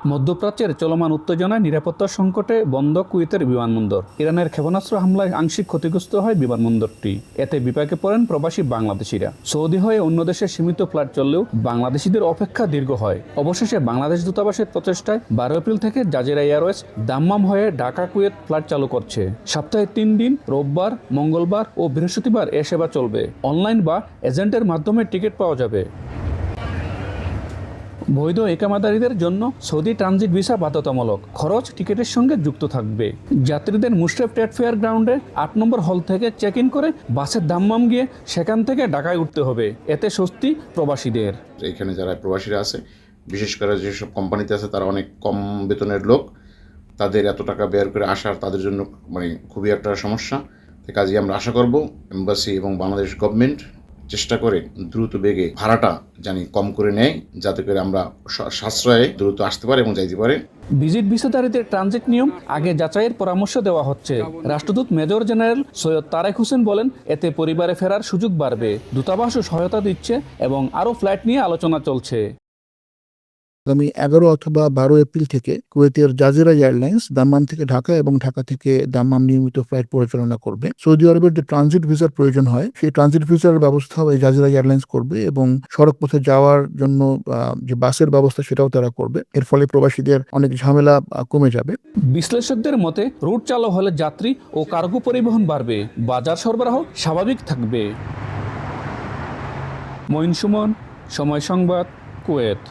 মধ্যপ্রাচ্যের চলমান উত্তেজনায় নিরাপত্তা সংকটে বন্ধ কুয়েতের বিমানবন্দর। ইরানের ক্ষেপণাস্ত্র হামলায় আংশিক ক্ষতিগ্রস্ত হয় বিমানবন্দরটি। এতে বিপাকে পড়েন প্রবাসী বাংলাদেশিরা। সৌদি হয়ে অন্য দেশে সীমিত ফ্লাইট চললেও বাংলাদেশিদের অপেক্ষা দীর্ঘ হয়। অবশেষে বাংলাদেশ দূতাবাসের প্রচেষ্টায় 12 এপ্রিল থেকে জাজিরা এয়ারওয়েজ দাম্মাম হয়ে ঢাকা কুয়েত ফ্লাইট চালু করছে। সপ্তাহে 3 দিন রোববার, মঙ্গলবার ও বৃহস্পতিবার এ সেবা চলবে। অনলাইন বা এজেন্টের মাধ্যমে টিকিট পাওয়া যাবে। বৈধ একামাদারীদের জন্য সৌদি ট্রানজিট ভিসা বাধ্যতামূলক। খরচ টিকিটের সঙ্গে যুক্ত থাকবে। যাত্রীদের মুশরেফ ট্রেড ফেয়ার গ্রাউন্ডে 8 নম্বর হল থেকে চেক ইন করে বাসের দাম্মাম গিয়ে সেখান থেকে ঢাকায় উঠতে হবে। এতে স্বস্তি প্রবাসীদের। এখানে যারা প্রবাসীরা আছে, বিশেষ করে যেসব কোম্পানিতে আছে, তারা অনেক কম বেতনের লোক, তাদের এত টাকা বের করে আসার তাদের জন্য খুবই একটা সমস্যা। কাজে আমরা আশা করব এম্বাসি এবং বাংলাদেশ গভর্নমেন্ট চেষ্টা করে দ্রুত বেগে ভাড়াটা কম করে নেয়, যাতে করে আমরা সাশ্রয়ে দ্রুত আসতে পারি এবং যাইতে পারি। ভিজিট ভিসাধারীদের ট্রানজিট নিয়ম আগে যাচাইয়ের পরামর্শ দেওয়া হচ্ছে। রাষ্ট্রদূত মেজর জেনারেল সৈয়দ তারেক হোসেন বলেন, এতে পরিবারে ফেরার সুযোগ বাড়বে। দূতাবাসও সহায়তা দিচ্ছে এবং আরও ফ্লাইট নিয়ে আলোচনা চলছে। আগামী 11 অথবা 12 এপ্রিল থেকে কুয়েতের জাজিরা এয়ারলাইন্স দাম্মাম থেকে ঢাকা এবং ঢাকা থেকে দাম্মাম নিয়মিত ফ্লাইট পরিচালনা করবে। সৌদি আরবের যে ট্রানজিট ভিসার প্রয়োজন হয়, সেই ট্রানজিট ভিসার ব্যবস্থাও এই জাজিরা এয়ারলাইন্স করবে এবং সড়ক পথে যাওয়ার জন্য যে বাসের ব্যবস্থা সেটাও তারা করবে। এর ফলে প্রবাসীদের অনেক ঝামেলা কমে যাবে। বিশ্লেষকদের মতে, রুট চালু হলে যাত্রী ও কার্গো পরিবহন বাড়বে, বাজার সরবরাহ স্বাভাবিক থাকবে। মঈন সুমন, সময় সংবাদ, কুয়েত।